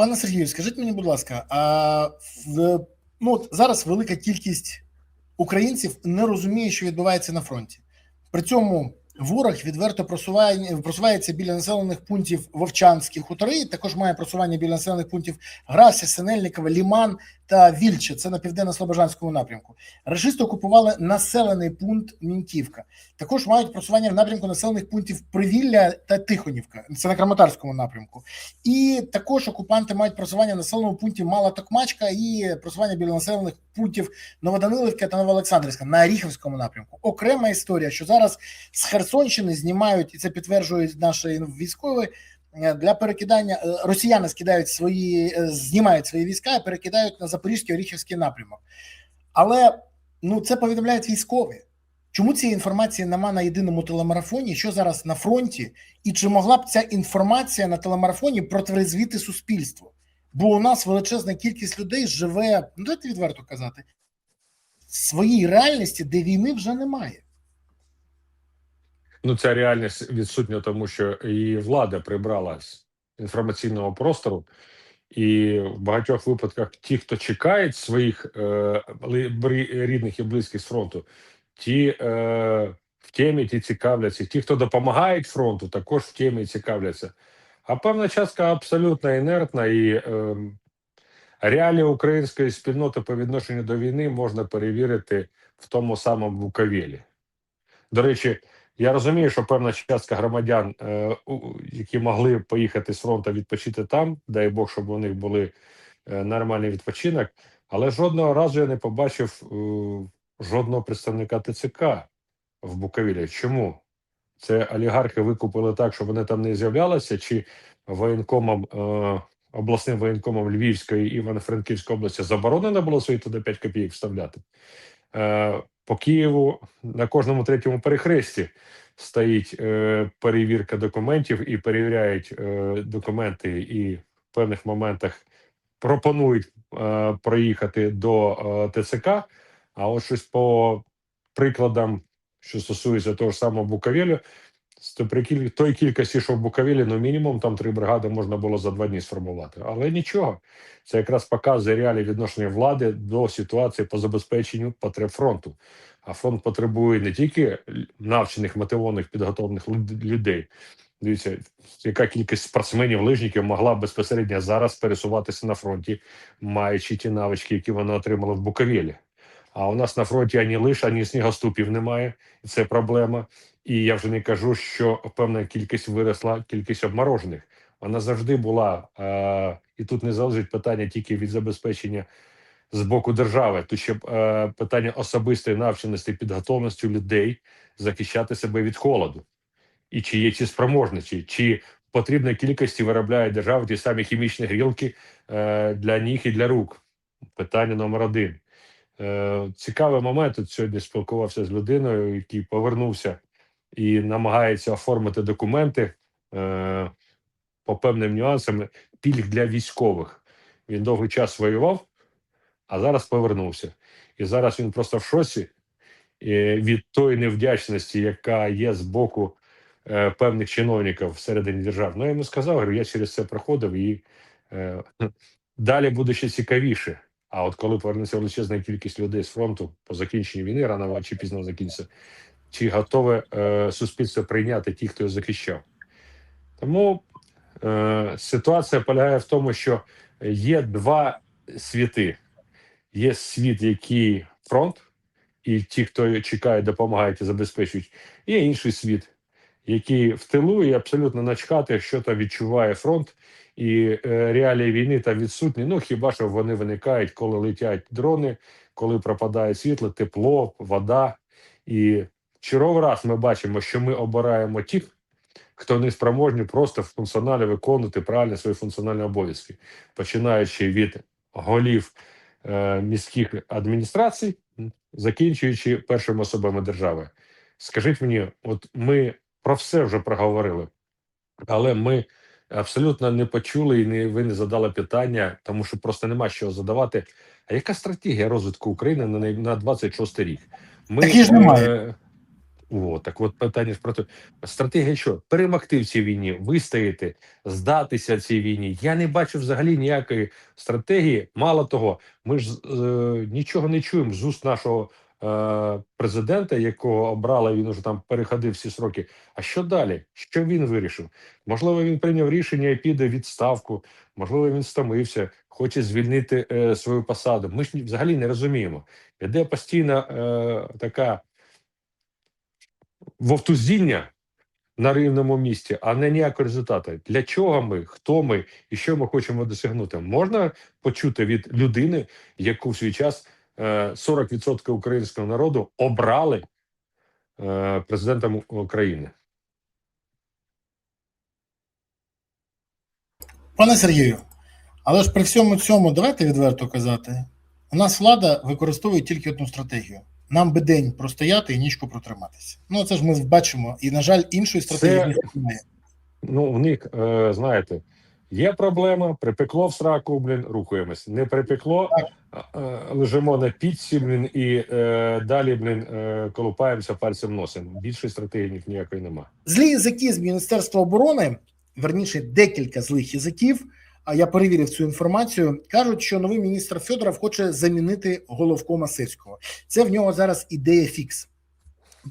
Пане Сергію, скажіть мені, будь ласка, зараз велика кількість українців не розуміє, що відбувається на фронті. При цьому ворог відверто просувається біля населених пунктів Вовчанські хутори, також має просування біля населених пунктів Грася, Синельникове, Ліман та Вільче, це на південно-слобожанському напрямку. Рашисти окупували населений пункт Міньківка. Також мають просування в напрямку населених пунктів Привілля та Тихонівка, це на Краматорському напрямку. І також окупанти мають просування в населеному пункті Мала Токмачка і просування біля населених пунктів Новоданилівка та Новоолександрівська на Оріхівському напрямку. Окрема історія, що зараз з Херсонщини знімають, і це підтверджують наші військові, для перекидання, росіяни знімають свої війська і перекидають на Запорізький Оріхівський напрямок. Але це повідомляють військові. Чому цієї інформації нема на єдиному телемарафоні, що зараз на фронті, і чи могла б ця інформація на телемарафоні протрезвіти суспільство? Бо у нас величезна кількість людей живе, давайте відверто казати, в своїй реальності, де війни вже немає. Ця реальність відсутня, тому що і влада прибрала з інформаційного простору, і в багатьох випадках ті, хто чекають своїх рідних і близьких з фронту, ті в темі, ті цікавляться. Ті, хто допомагають фронту, також в темі цікавляться. А певна частка абсолютно інертна, і реалії української спільноти по відношенню до війни можна перевірити в тому самому Буковелі. До речі, я розумію, що певна частка громадян, які могли поїхати з фронту відпочити там, дай Бог, щоб у них були нормальний відпочинок, але жодного разу я не побачив жодного представника ТЦК в Буковелі. Чому? Це олігархи викупили так, щоб вони там не з'являлися, чи обласним воєнкомом Львівської і Івано-Франківської області заборонено було свої туди 5 копійок вставляти? По Києву на кожному третьому перехресті стоїть перевірка документів і перевіряють документи, і в певних моментах пропонують проїхати до ТЦК. А от щось по прикладам, що стосується того ж самого Буковелю, той кількості, що в Буковелі, мінімум там 3 бригади можна було за 2 дні сформувати. Але нічого, це якраз показує реалії відношення влади до ситуації по забезпеченню потреб фронту. А фронт потребує не тільки навчених, мотивованих, підготовлених людей. Дивіться, яка кількість спортсменів, лижників могла безпосередньо зараз пересуватися на фронті, маючи ті навички, які вони отримали в Буковелі. А у нас на фронті ані лиш, ані снігоступів немає, і це проблема. І я вже не кажу, що певна кількість виросла, кількість обморожених. Вона завжди була, і тут не залежить питання тільки від забезпечення з боку держави. Тут ще питання особистої навченості, підготовленості людей захищати себе від холоду. І чи є ці спроможності, чи в потрібній кількості виробляє держава ті самі хімічні грілки для ніг і для рук. Питання номер 1. Цікавий момент, тут сьогодні спілкувався з людиною, який повернувся і намагається оформити документи по певним нюансам, пільг для військових. Він довгий час воював, а зараз повернувся. І зараз він просто в шоці від тої невдячності, яка є з боку певних чиновників всередині держави. Я йому сказав, я через це проходив, і далі буде ще цікавіше. А от коли повернеться величезна кількість людей з фронту по закінченню війни, рано чи пізно закінчиться, чи готове суспільство прийняти ті, хто його захищав. Тому ситуація полягає в тому, що є 2 світи. Є світ, який фронт, і ті, хто чекає, допомагають і забезпечують. Є інший світ, який в тилу і абсолютно начхати, що там відчуває фронт, і реалії війни там відсутні. Хіба що вони виникають, коли летять дрони, коли пропадає світло, тепло, вода. І черговий раз ми бачимо, що ми обираємо тих, хто не спроможні просто функціонально виконувати правильно свої функціональні обов'язки, починаючи від голів міських адміністрацій, закінчуючи першими особами держави. Скажіть мені, от ми про все вже проговорили, але ми абсолютно не почули і ви не задали питання, тому що просто нема що задавати. А яка стратегія розвитку України на 26 рік? Такі ж немає. Так от питання ж про те, стратегія що? Перемогти в цій війні, вистояти, здатися цій війні. Я не бачу взагалі ніякої стратегії. Мало того, ми ж нічого не чуємо з уст нашого президента, якого обрали, він уже там переходив всі сроки. А що далі? Що він вирішив? Можливо, він прийняв рішення і піде в відставку, можливо, він стомився, хоче звільнити свою посаду. Ми ж взагалі не розуміємо. Іде постійна така вовтузіння на рівному місці, а не ніякого результату. Для чого ми, хто ми і що ми хочемо досягнути? Можна почути від людини, яку в свій час 40% українського народу обрали президентом України. Пане Сергію, але ж при всьому цьому, давайте відверто казати, у нас влада використовує тільки одну стратегію. Нам би день простояти і нічку протриматися. Ну, це ж ми бачимо. І, на жаль, іншої стратегії немає. Ну, в них, знаєте, є проблема, припекло в сраку, рухаємось. Не припекло, лежимо на піці, і далі, колупаємося пальцем носом. Більшої стратегії ніякої нема. Злі язики з Міністерства оборони, верніше, декілька злих язиків, а я перевірив цю інформацію, кажуть, що новий міністр Федоров хоче замінити головкома Сирського. Це в нього зараз ідея фікс.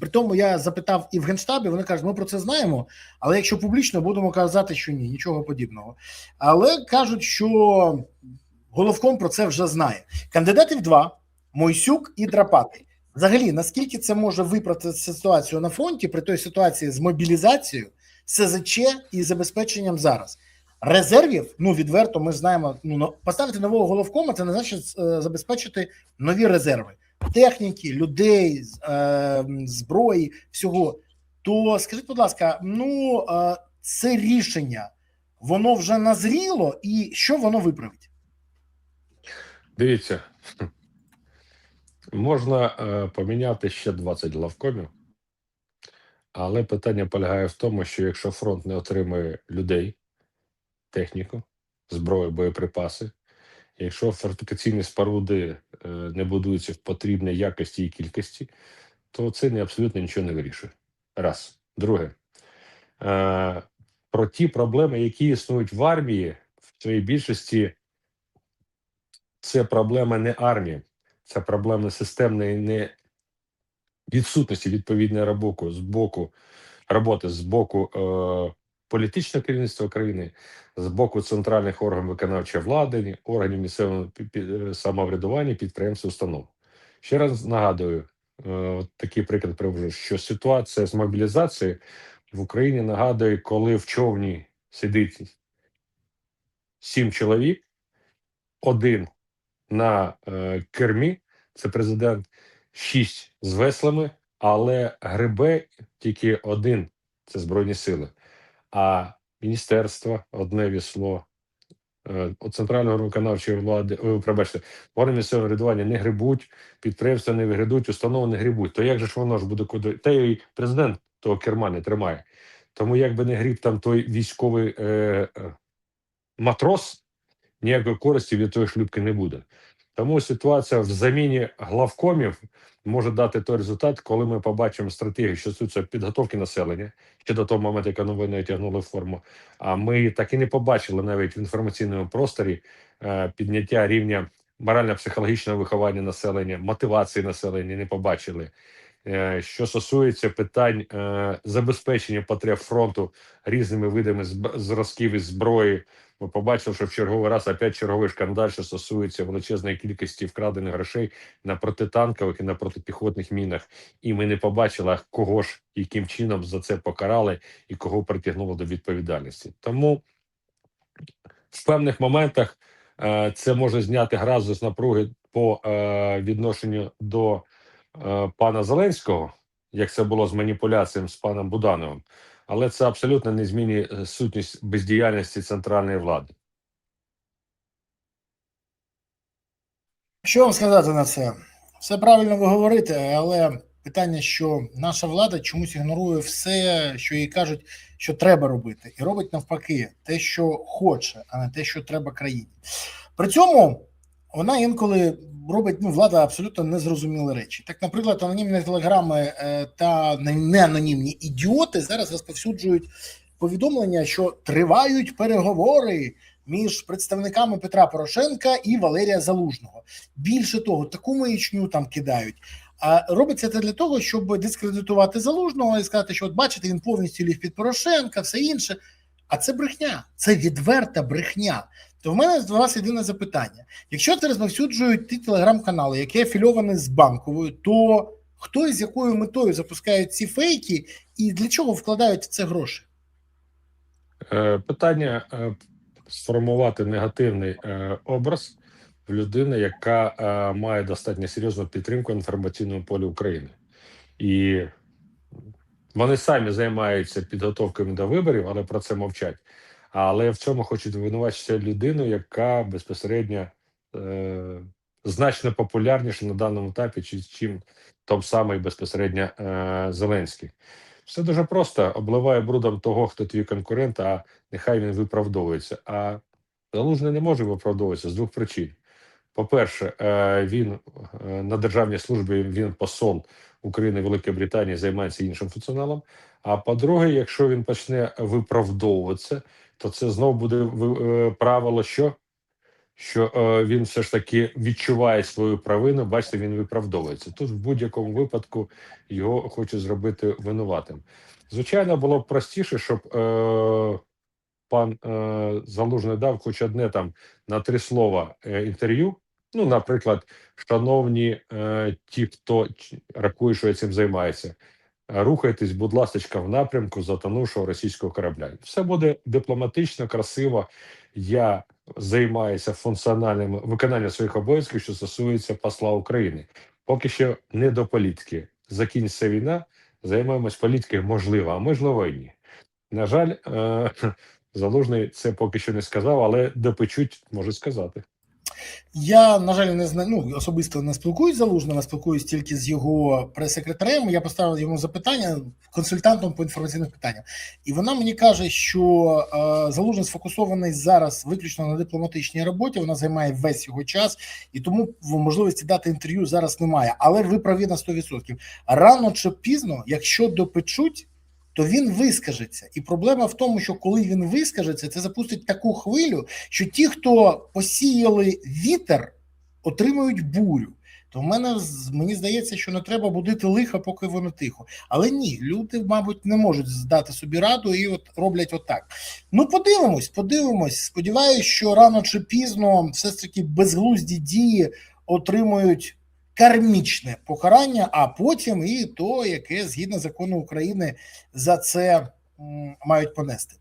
При тому я запитав і в Генштабі, вони кажуть, ми про це знаємо, але якщо публічно, будемо казати, що ні, нічого подібного. Але кажуть, що головком про це вже знає. Кандидатів два – Мойсюк і Драпатий. Взагалі, наскільки це може виправити ситуацію на фронті при той ситуації з мобілізацією, СЗЧ і забезпеченням зараз? Резервів, відверто, ми знаємо, поставити нового головкома – це не значить забезпечити нові резерви. Техніки, людей, зброї, всього. То скажіть, будь ласка, це рішення, воно вже назріло і що воно виправить? Дивіться, можна поміняти ще 20 главкомів, але питання полягає в тому, що якщо фронт не отримує людей, техніку, зброю, боєприпаси, якщо фортифікаційні споруди не будуються в потрібній якості і кількості, то це абсолютно нічого не вирішує. Раз. Друге. Про ті проблеми, які існують в армії, в своїй більшості, це проблема не армії, це проблема системної відсутності відповідної роботи з боку політичного керівництва країни, з боку центральних органів виконавчої влади, органів місцевого самоврядування, підприємств, установ. Ще раз нагадую, такий приклад привожу, що ситуація з мобілізацією в Україні нагадує, коли в човні сидить 7 чоловік, один на кермі, це президент, 6 з веслами, але гребе тільки один, це Збройні Сили. А міністерство, одне весло, центрального виконавчої влади, органи місцевого врядування не гребуть, підприємства не гребуть, установи не гребуть. То як же ж воно ж буде куди? Та й президент того керма не тримає. Тому якби не гріб там той військовий матрос, ніякої користі від тої шлюпки не буде. Тому ситуація в заміні главкомів може дати той результат, коли ми побачимо стратегію, що стосується підготовки населення, ще до того моменту, як новини тягнули форму. А ми так і не побачили навіть в інформаційному просторі підняття рівня морально-психологічного виховання населення, мотивації населення не побачили. Що стосується питань забезпечення потреб фронту різними видами зразків і зброї, ми побачили, що в черговий раз опять черговий шкандаль, що стосується величезної кількості вкрадених грошей на протитанкових і на протипіхотних мінах. І ми не побачили, кого ж, яким чином за це покарали і кого притягнуло до відповідальності. Тому в певних моментах це може зняти градус напруги по відношенню до пана Зеленського, як це було з маніпуляціями з паном Будановим, але це абсолютно не змінює сутність бездіяльності центральної влади. Що вам сказати на це? Все правильно ви говорите, але питання, що наша влада чомусь ігнорує все, що їй кажуть, що треба робити. І робить навпаки те, що хоче, а не те, що треба країні. При цьому вона інколи робить, влада абсолютно незрозумілі речі. Так, наприклад, анонімні телеграми та неанонімні ідіоти зараз розповсюджують повідомлення, що тривають переговори між представниками Петра Порошенка і Валерія Залужного. Більше того, таку маячню там кидають. А робиться це для того, щоб дискредитувати Залужного і сказати, що от бачите, він повністю ліг під Порошенка, все інше. А це брехня, це відверта брехня. То в мене до вас єдине запитання. Якщо це розповсюджують ті телеграм-канали, які афільовані з Банковою, то хто і з якою метою запускають ці фейки і для чого вкладають в це гроші? Питання сформувати негативний образ в людини, яка має достатньо серйозну підтримку в інформаційному полі України. І вони самі займаються підготовками до виборів, але про це мовчать. Але в цьому хочуть звинувачити людину, яка безпосередньо значно популярніша на даному етапі, чим той самий безпосередньо Зеленський. Все дуже просто. Обливає брудом того, хто твій конкурент, а нехай він виправдовується. А Залужний не може виправдовуватися з двох причин. По-перше, він на державній службі, він посол України, Великої Британії, займається іншим функціоналом. А по-друге, якщо він почне виправдовуватися, то це знову буде правило, що він все ж таки відчуває свою провину, бачите, він виправдовується. Тут в будь-якому випадку його хочуть зробити винуватим. Звичайно, було б простіше, щоб пан Залужний дав хоч одне там на 3 слова інтерв'ю. Ну, наприклад, шановні ті, хто рахує, що цим займається, рухайтесь, будь ласка, в напрямку затонувшого російського корабля. Все буде дипломатично, красиво. Я займаюся функціональним виконанням своїх обов'язків, що стосується посла України. Поки що не до політики. Закінчиться війна, займаємось політикою, можливо, а можливо і ні. На жаль, Залужний це поки що не сказав, але допечуть, може сказати. Я, на жаль, не знаю, особисто не спілкуюсь з Залужним, а спілкуюсь тільки з його прес-секретарем. Я поставив йому запитання консультантом по інформаційних питаннях. І вона мені каже, що Залужний сфокусований зараз виключно на дипломатичній роботі, вона займає весь його час, і тому можливості дати інтерв'ю зараз немає. Але ви праві на 100%. Рано чи пізно, якщо допечуть, то він вискажеться. І проблема в тому, що коли він вискажеться, це запустить таку хвилю, що ті, хто посіяли вітер, отримують бурю. То мені здається, що не треба будити лиха, поки воно тихо. Але ні, люди, мабуть, не можуть здати собі раду і от роблять отак. Ну, подивимось. Сподіваюсь, що рано чи пізно все ж таки безглузді дії отримують кармічне покарання, а потім і то, яке згідно закону України за це мають понести.